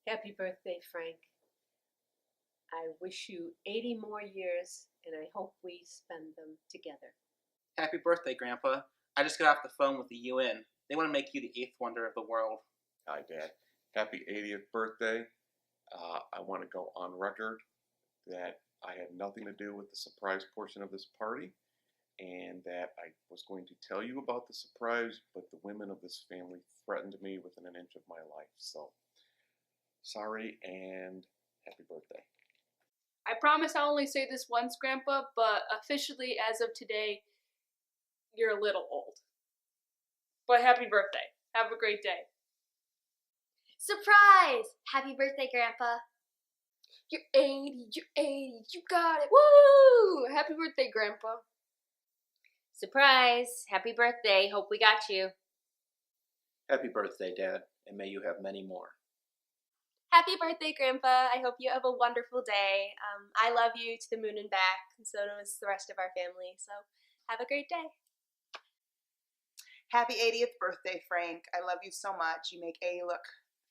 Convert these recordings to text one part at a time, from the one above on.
Happy birthday, Frank. I wish you 80 more years, and I hope we spend them together. Happy birthday, Grandpa. I just got off the phone with the UN. They want to make you the eighth wonder of the world. Hi, Dad. Happy 80th birthday. I want to go on record that I had nothing to do with the surprise portion of this party, and that I was going to tell you about the surprise, but the women of this family threatened me within an inch of my life. So, sorry and happy birthday. I promise I'll only say this once, Grandpa, but officially, as of today, you're a little old. But happy birthday. Have a great day. Surprise! Happy birthday, Grandpa. You're 80, you got it. Woo! Happy birthday, Grandpa. Surprise! Happy birthday. Hope we got you. Happy birthday, Dad, and may you have many more. Happy birthday, Grandpa. I hope you have a wonderful day. I love you to the moon and back, and so does the rest of our family. So have a great day. Happy 80th birthday, Frank. I love you so much. You make A look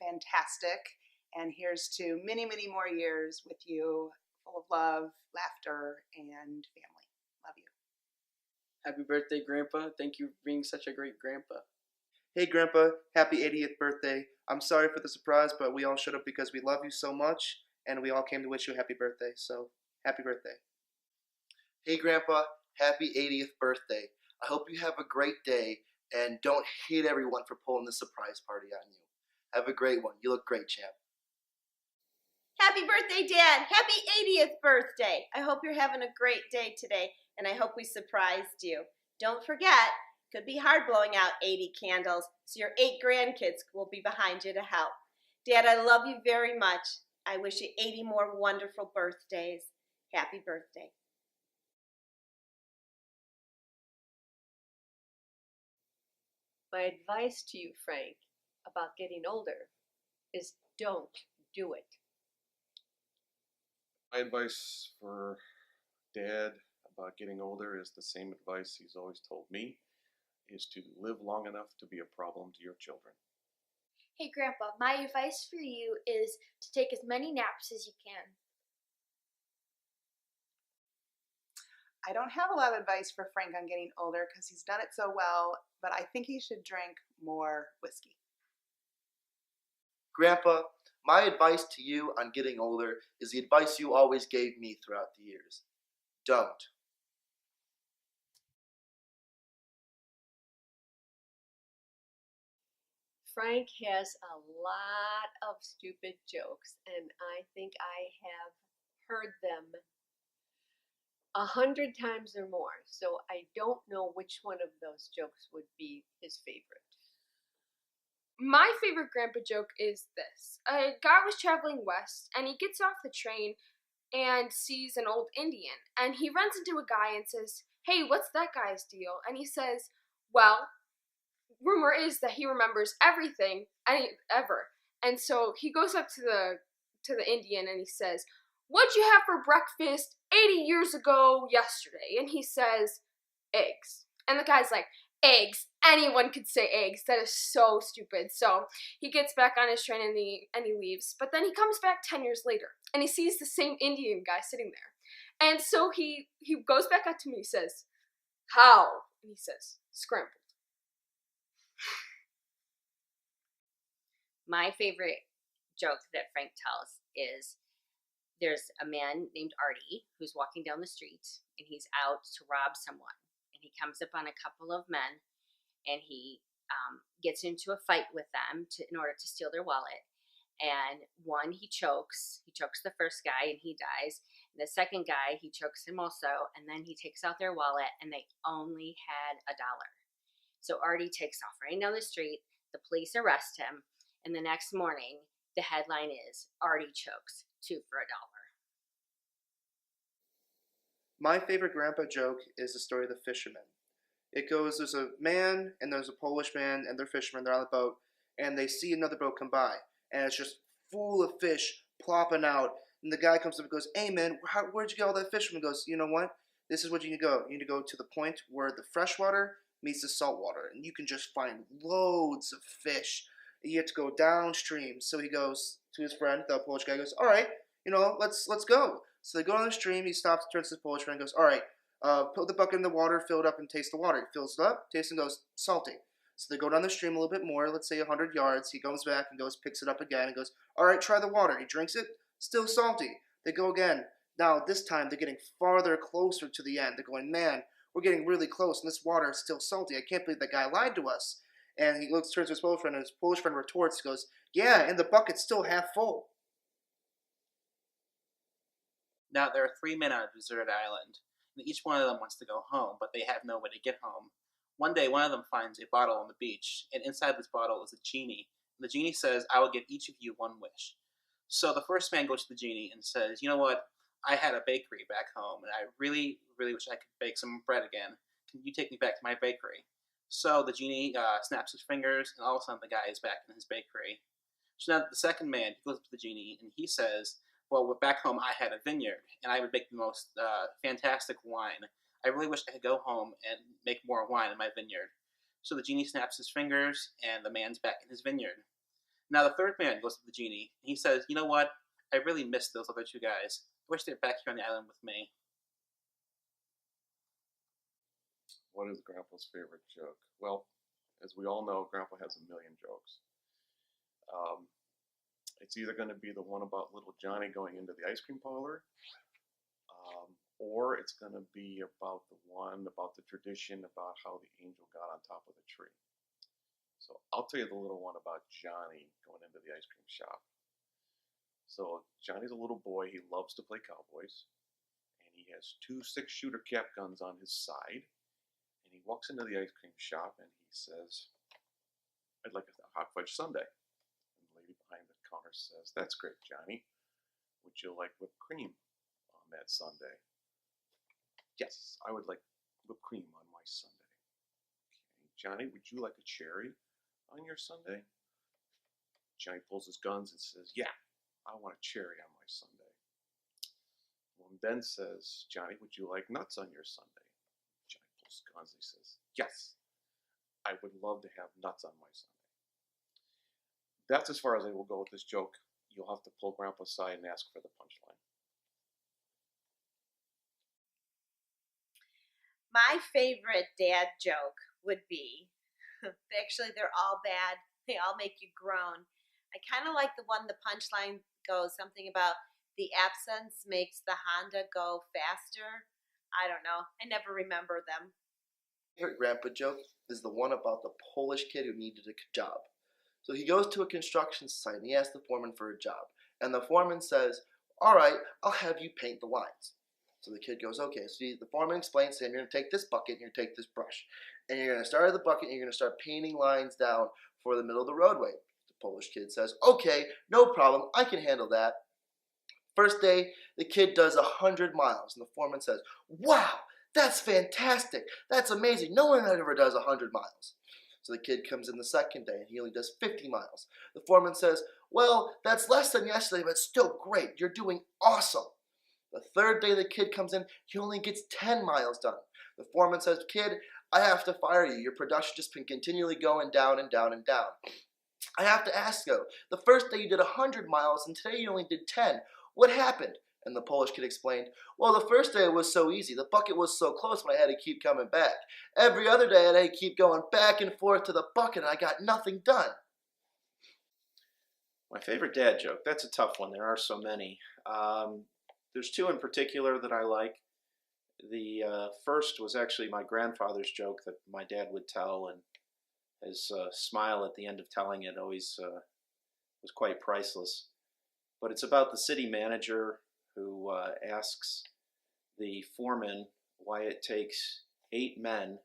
fantastic. And here's to many, many more years with you, full of love, laughter, and family. Love you. Happy birthday, Grandpa. Thank you for being such a great grandpa. Hey, Grandpa, happy 80th birthday. I'm sorry for the surprise, but we all showed up because we love you so much, and we all came to wish you a happy birthday. So, happy birthday. Hey, Grandpa, happy 80th birthday. I hope you have a great day, and don't hate everyone for pulling this surprise party on you. Have a great one. You look great, champ. Happy birthday, Dad. Happy 80th birthday. I hope you're having a great day today, and I hope we surprised you. Don't forget, it could be hard blowing out 80 candles, so your 8 grandkids will be behind you to help. Dad, I love you very much. I wish you 80 more wonderful birthdays. Happy birthday. My advice to you, Frank, about getting older is don't do it. My advice for Dad about getting older is the same advice he's always told me, is to live long enough to be a problem to your children. Hey, Grandpa, my advice for you is to take as many naps as you can. I don't have a lot of advice for Frank on getting older because he's done it so well, but I think he should drink more whiskey. Grandpa, my advice to you on getting older is the advice you always gave me throughout the years. Don't. Frank has a lot of stupid jokes, and I think I have heard them 100 times or more, so I don't know which one of those jokes would be his favorite. My favorite grandpa joke is this. A guy was traveling west, and he gets off the train and sees an old Indian, and he runs into a guy and says, "Hey, what's that guy's deal?" And he says, "Well, rumor is that he remembers everything ever." And so he goes up to the Indian and he says, "What'd you have for breakfast 80 years ago yesterday?" And he says, "Eggs." And the guy's like, "Eggs? Anyone could say eggs. That is so stupid." So he gets back on his train and he leaves. But then he comes back 10 years later and he sees the same Indian guy sitting there. And so he goes back up to me and he says, "How?" And he says, "Scrambled." My favorite joke that Frank tells is there's a man named Artie who's walking down the street and he's out to rob someone. And he comes up on a couple of men and he gets into a fight with them in order to steal their wallet. And one, he chokes the first guy and he dies. And the second guy, he chokes him also, and then he takes out their wallet and they only had $1. So Artie takes off running down the street, the police arrest him, and the next morning the headline is, "Artie chokes, 2 for $1." My favorite grandpa joke is the story of the fisherman. It goes, there's a man and there's a Polish man and they're fishermen, they're on the boat, and they see another boat come by, and it's just full of fish plopping out, and the guy comes up and goes, "Hey man, where'd you get all that fish?" And goes, "You know what? This is what you need to go. You need to go to the point where the fresh water meets the salt water, and you can just find loads of fish. You have to go downstream." So he goes to his friend. The Polish guy goes, all right, let's go. So they go on the stream. He stops, turns to the Polish friend, and goes, all right, put the bucket in the water, fill it up, and taste the water. He fills it up, tastes and goes, salty. So they go down the stream a little bit more, let's say 100 yards. He comes back and goes, picks it up again, and goes, all right, try the water. He drinks it, still salty. They go again. Now, this time, they're getting farther closer to the end. They're going, man, we're getting really close, and this water is still salty. I can't believe that guy lied to us. And he turns to his Polish friend, and his Polish friend retorts, goes, yeah, and the bucket's still half full. Now, there are 3 men on a deserted island, and each one of them wants to go home, but they have no way to get home. One day, one of them finds a bottle on the beach, and inside this bottle is a genie. And the genie says, I will give each of you one wish. So the first man goes to the genie and says, you know what? I had a bakery back home, and I really, really wish I could bake some bread again. Can you take me back to my bakery? So the genie snaps his fingers, and all of a sudden the guy is back in his bakery. So now the second man goes up to the genie, and he says, well, back home I had a vineyard, and I would make the most fantastic wine. I really wish I could go home and make more wine in my vineyard. So the genie snaps his fingers, and the man's back in his vineyard. Now the third man goes to the genie, and he says, you know what? I really miss those other 2 guys. I wish they were back here on the island with me. What is Grandpa's favorite joke? Well, as we all know, Grandpa has a million jokes. It's either going to be the one about little Johnny going into the ice cream parlor, or it's going to be about the one about the tradition about how the angel got on top of the tree. So I'll tell you the little one about Johnny going into the ice cream shop. So Johnny's a little boy. He loves to play cowboys, and he has 2 6-shooter cap guns on his side. And he walks into the ice cream shop and he says, I'd like a hot fudge sundae. And the lady behind the counter says, that's great, Johnny. Would you like whipped cream on that sundae? Yes, I would like whipped cream on my sundae. Okay, Johnny, would you like a cherry on your sundae? Johnny pulls his guns and says, yeah, I want a cherry on my sundae. And Ben says, Johnny, would you like nuts on your sundae? Johnny pulls his guns and he says, yes, I would love to have nuts on my sundae. That's as far as I will go with this joke. You'll have to pull Grandpa aside and ask for the punchline. My favorite dad joke would be, actually they're all bad, they all make you groan. I kind of like the one, the punchline goes something about the absence makes the Honda go faster. I don't know, I never remember them. Favorite Grandpa joke is the one about the Polish kid who needed a job. So he goes to a construction site and he asks the foreman for a job. And the foreman says, all right, I'll have you paint the lines. So the kid goes, okay. So the foreman explains to him, you're going to take this bucket and you're going to take this brush. And you're going to start at the bucket and you're going to start painting lines down for the middle of the roadway. The Polish kid says, okay, no problem. I can handle that. First day, the kid does 100 miles. And the foreman says, wow, that's fantastic. That's amazing. No one ever does 100 miles. So the kid comes in the second day and he only does 50 miles. The foreman says, well, that's less than yesterday, but still great. You're doing awesome. The third day the kid comes in, he only gets 10 miles done. The foreman says, kid, I have to fire you. Your production just been continually going down and down and down. I have to ask though, the first day you did 100 miles and today you only did 10. What happened? And the Polish kid explained, well, the first day it was so easy. The bucket was so close when I had to keep coming back. Every other day I had to keep going back and forth to the bucket and I got nothing done. My favorite dad joke, that's a tough one. There are so many. There's 2 in particular that I like. The first was actually my grandfather's joke that my dad would tell, and his smile at the end of telling it always was quite priceless. But it's about the city manager who asks the foreman why it takes 8 men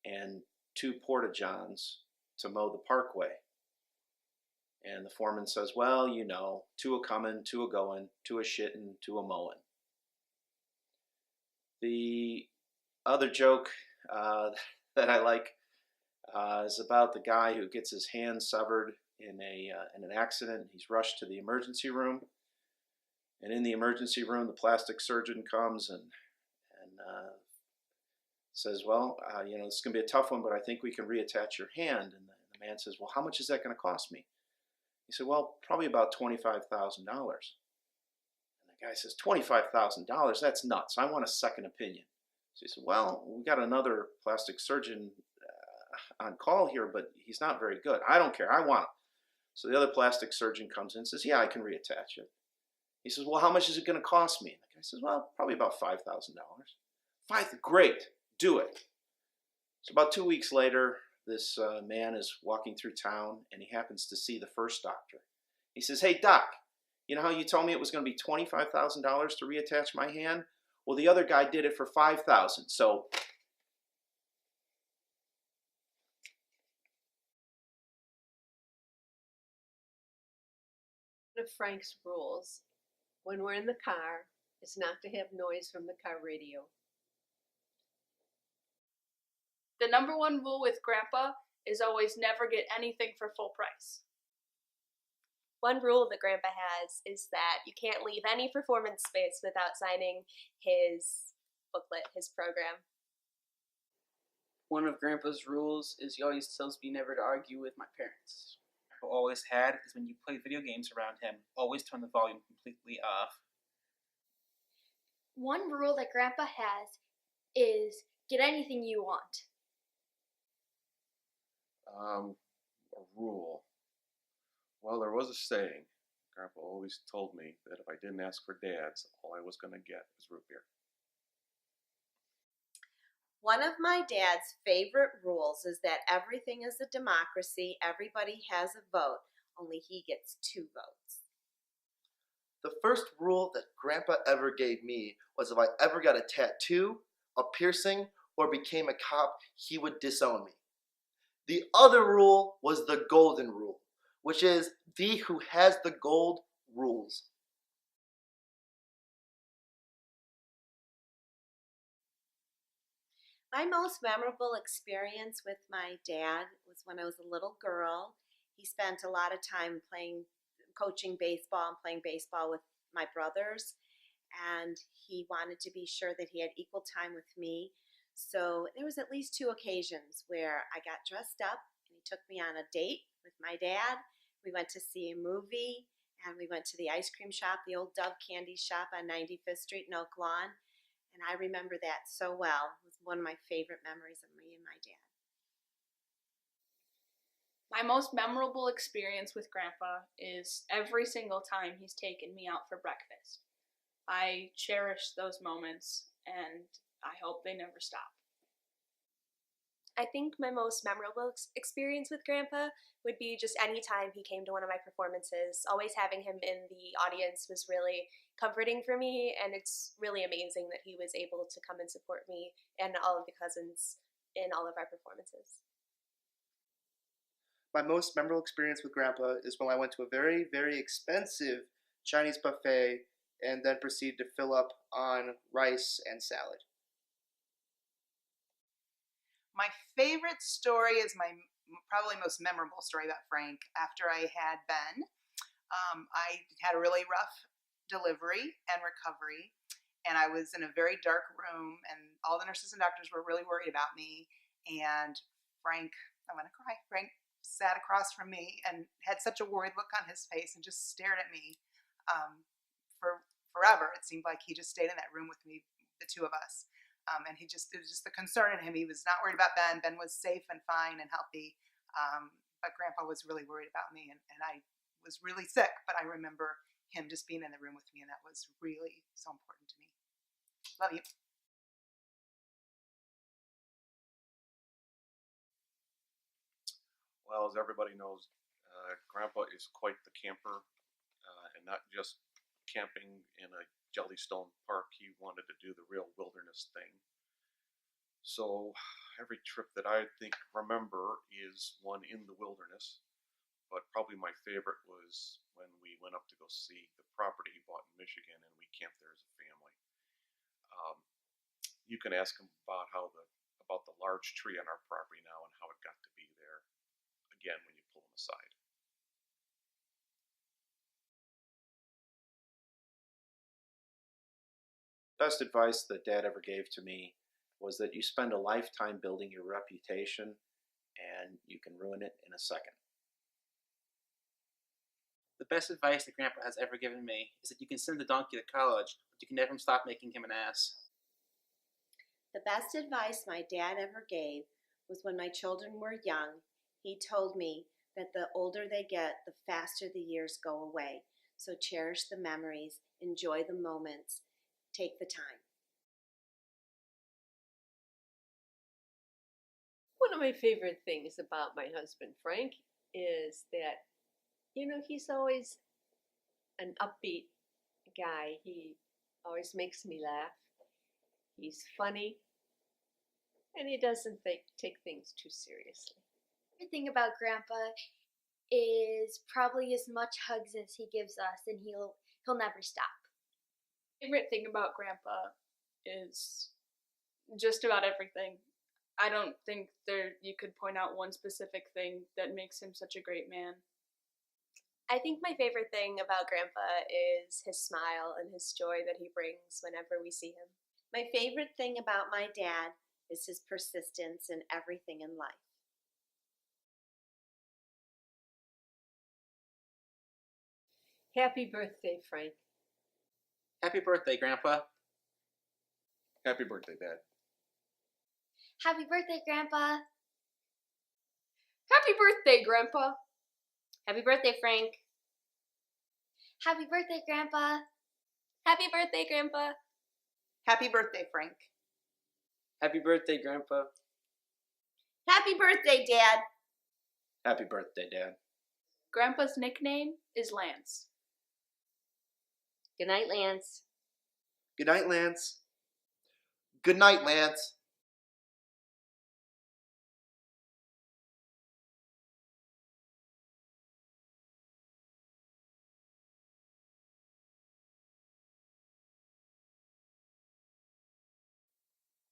and 2 porta-johns to mow the parkway. And the foreman says, well, 2 a coming, 2 a going, 2 a shitting, 2 a mowing. The other joke that I like is about the guy who gets his hand severed in an accident. He's rushed to the emergency room. And in the emergency room, the plastic surgeon comes and says, well, this is going to be a tough one, but I think we can reattach your hand. And the man says, well, how much is that going to cost me? He said, well, probably about $25,000. And the guy says, $25,000? That's nuts. I want a second opinion. So he said, well, we got another plastic surgeon on call here, but he's not very good. I don't care. I want him. So the other plastic surgeon comes in and says, yeah, I can reattach it. He says, well, how much is it going to cost me? And the guy says, well, probably about $5,000. Great, do it. So about 2 weeks later, this man is walking through town, and he happens to see the first doctor. He says, hey, doc, you know how you told me it was going to be $25,000 to reattach my hand? Well, the other guy did it for $5,000, so... One of Frank's rules when we're in the car is not to have noise from the car radio. The number one rule with Grandpa is always never get anything for full price. One rule that Grandpa has is that you can't leave any performance space without signing his booklet, his program. One of Grandpa's rules is he always tells me never to argue with my parents. Grandpa always had is when you play video games around him, always turn the volume completely off. One rule that Grandpa has is get anything you want. A rule. Well, there was a saying. Grandpa always told me that if I didn't ask for Dad's, all I was going to get was root beer. One of my dad's favorite rules is that everything is a democracy. Everybody has a vote. Only he gets 2 votes. The first rule that Grandpa ever gave me was if I ever got a tattoo, a piercing, or became a cop, he would disown me. The other rule was the golden rule, which is he who has the gold rules. My most memorable experience with my dad was when I was a little girl. He spent a lot of time coaching baseball and playing baseball with my brothers, and he wanted to be sure that he had equal time with me. So there was at least 2 occasions where I got dressed up and he took me on a date with my dad. We went to see a movie, and we went to the ice cream shop, the old Dove Candy Shop on 95th Street in Oak Lawn. And I remember that so well. It was one of my favorite memories of me and my dad. My most memorable experience with Grandpa is every single time he's taken me out for breakfast. I cherish those moments, and I hope they never stop. I think my most memorable experience with Grandpa would be just any time he came to one of my performances. Always having him in the audience was really comforting for me, and it's really amazing that he was able to come and support me and all of the cousins in all of our performances. My most memorable experience with Grandpa is when I went to a very, very expensive Chinese buffet and then proceeded to fill up on rice and salad. My favorite story is my probably most memorable story about Frank. After I had Ben, I had a really rough delivery and recovery, and I was in a very dark room, and all the nurses and doctors were really worried about me. And Frank, I'm gonna cry. Frank sat across from me and had such a worried look on his face and just stared at me for forever. It seemed like he just stayed in that room with me, the 2 of us. And it was just the concern in him. He was not worried about Ben. Ben was safe and fine and healthy. But Grandpa was really worried about me, and I was really sick, but I remember him just being in the room with me, and that was really so important to me. Love you. Well, as everybody knows, Grandpa is quite the camper, and not just camping in a Jellystone Park. He wanted to do the real wilderness thing. So every trip that I remember is one in the wilderness, but probably my favorite was when we went up to go see the property he bought in Michigan, and we camped there as a family. You can ask him about about the large tree on our property now and how it got to be there, again, when you pull him aside. Best advice that Dad ever gave to me was that you spend a lifetime building your reputation, and you can ruin it in a second. The best advice that Grandpa has ever given me is that you can send the donkey to college, but you can never stop making him an ass. The best advice my dad ever gave was when my children were young. He told me that the older they get, the faster the years go away. So cherish the memories, enjoy the moments, take the time. One of my favorite things about my husband, Frank, is that, he's always an upbeat guy. He always makes me laugh. He's funny, and he doesn't take things too seriously. The thing about Grandpa is probably as much hugs as he gives us, and he'll never stop. Favorite thing about Grandpa is just about everything. I don't think you could point out one specific thing that makes him such a great man. I think my favorite thing about Grandpa is his smile and his joy that he brings whenever we see him. My favorite thing about my dad is his persistence in everything in life. Happy birthday, Frank. Happy birthday, Grandpa. Happy birthday, Dad. Happy birthday, Grandpa. Happy birthday, Grandpa. Happy birthday, Frank. Happy birthday, Grandpa. Happy birthday, Grandpa. Happy birthday, Frank. Happy birthday, Grandpa. Happy birthday, Dad. Happy birthday, Dad. Grandpa's nickname is Lance. Good night, Lance. Good night, Lance. Good night, Lance.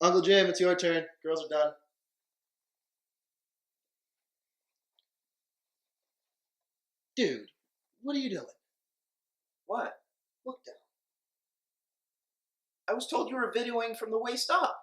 Uncle Jim, it's your turn. Girls are done. Dude, what are you doing? What? Look down. I was told you were videoing from the waist up.